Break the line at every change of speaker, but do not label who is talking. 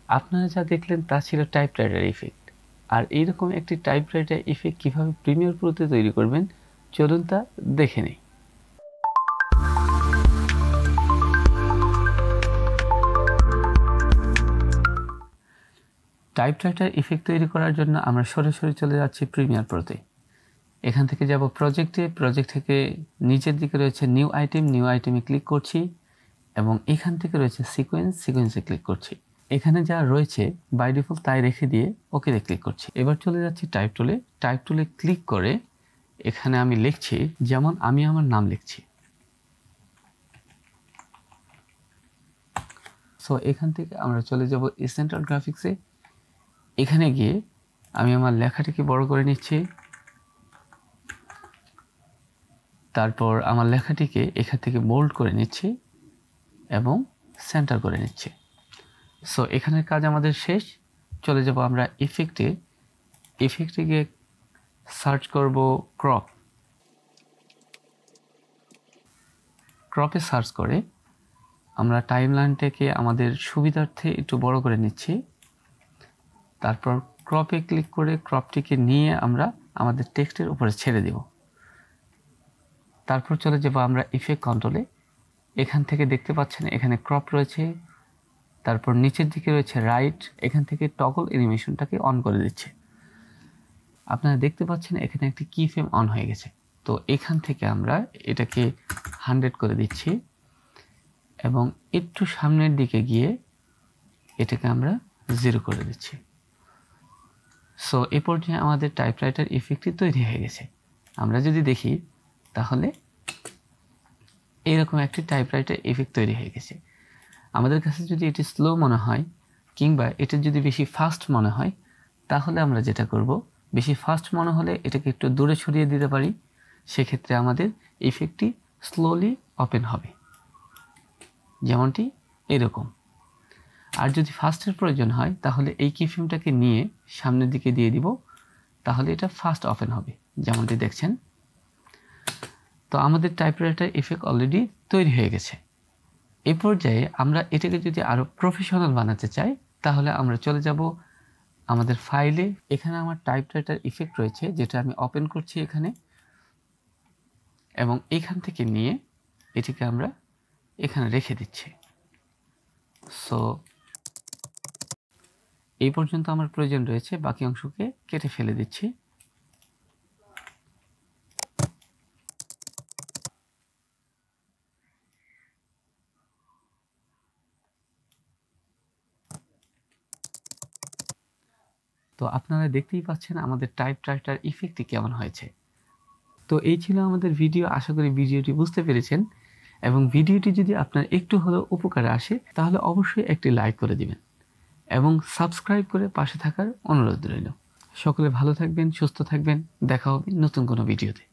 আপনারা যা দেখলেন তা ছিল টাইপরাইটার ইফেক্ট। আর এইরকম একটি টাইপরাইটার ইফেক্ট কিভাবে প্রিমিয়ার প্রোতে তৈরি করবেন চলুন তা দেখে নিই। টাইপরাইটার ইফেক্ট তৈরি করার জন্য আমরা সরাসরি চলে যাচ্ছি প্রিমিয়ার প্রোতে। এখান থেকে যাব প্রজেক্টে, প্রজেক্ট থেকে নিচের দিকে রয়েছে নিউ আইটেমে ক্লিক করছি এবং এখান থেকে রয়েছে সিকোয়েন্সে ক্লিক করছি। এখানে যা রয়েছে বাই ডিফল্ট তাই রেখে দিয়ে ওকেতে ক্লিক করছি। এবার চলে যাচ্ছি টাইপ টুলে ক্লিক করে এখানে আমি লিখছি, যেমন আমি আমার নাম লিখছি। সো এখান থেকে আমরা চলে যাব এসেন্টাল গ্রাফিক্সে। এখানে গিয়ে আমি আমার লেখাটিকে বড় করে নিচ্ছি, তারপর আমার লেখাটিকে এখান থেকে বোল্ড করে নিচ্ছি এবং সেন্টার করে নিচ্ছি। সো এখানের কাজ আমাদের শেষ। চলে যাব আমরা ইফেক্টে গিয়ে সার্চ করব ক্রপে সার্চ করে আমরা টাইমলাইনটাকে আমাদের সুবিধার্থে একটু বড় করে নিচ্ছি। তারপর ক্রপে ক্লিক করে ক্রপটিকে নিয়ে আমরা আমাদের টেক্সটের উপরে ছেড়ে দেব। তারপর চলে যাব আমরা ইফেক্ট কন্ট্রোলে। এখান থেকে দেখতে পাচ্ছেন এখানে ক্রপ রয়েছে, তারপর নিচের দিকে রয়েছে রাইট। এখান থেকে টগল অ্যানিমেশনটাকে অন করে দিচ্ছে। আপনারা দেখতে পাচ্ছেন এখানে একটি কি ফ্রেম অন হয়ে গেছে। তো এখান থেকে আমরা এটাকে 100 করে দিচ্ছি এবং একটু সামনের দিকে গিয়ে এটাকে আমরা 0 করে দিচ্ছি। সো এই পর্যায়ে আমাদের টাইপরাইটার ইফেক্টটি তৈরি হয়ে গেছে। আমরা যদি দেখি তাহলে এরকম একটি টাইপরাইটার ইফেক্ট তৈরি হয়ে গেছে। আমাদের কাছে যদি এটি স্লো মনে হয় কিংবা এটা যদি বেশি ফাস্ট মনে হয়, তাহলে আমরা যেটা করব, বেশি ফাস্ট মনে হলে এটাকে একটু দূরে সরিয়ে দিতে পারি। সেক্ষেত্রে আমাদের ইফেক্টটি স্লোলি ওপেন হবে, যেমনটি এরকম। আর যদি ফাস্টের প্রয়োজন হয় তাহলে এই কিফ্রেমটাকে নিয়ে সামনের দিকে দিয়ে দিব, তাহলে এটা ফাস্ট ওপেন হবে, যেমনটি দেখছেন। তো আমাদের টাইপরাইটার ইফেক্ট অলরেডি তৈরি হয়ে গেছে। এই পর্যায়ে আমরা এটাকে যদি আরও প্রফেশনাল বানাতে চাই তাহলে আমরা চলে যাব আমাদের ফাইলে। এখানে আমার টাইপরাইটার ইফেক্ট রয়েছে, যেটা আমি ওপেন করছি এখানে, এবং এখান থেকে নিয়ে এটিকে আমরা এখানে রেখে দিচ্ছি। সো এই পর্যন্ত আমার প্রয়োজন রয়েছে, বাকি অংশকে কেটে ফেলে দিচ্ছি। তো আপনারা দেখতেই পাচ্ছেন আমাদের টাইপরাইটার ইফেক্টটি কেমন হয়েছে। তো এই ছিল আমাদের ভিডিও। আশা করি ভিডিওটি বুঝতে পেরেছেন, এবং ভিডিওটি যদি আপনার একটু হলেও উপকারে আসে তাহলে অবশ্যই একটি লাইক করে দিবেন এবং সাবস্ক্রাইব করে পাশে থাকার অনুরোধ রইল। সকলে ভালো থাকবেন, সুস্থ থাকবেন। দেখা হবে নতুন কোনো ভিডিওতে।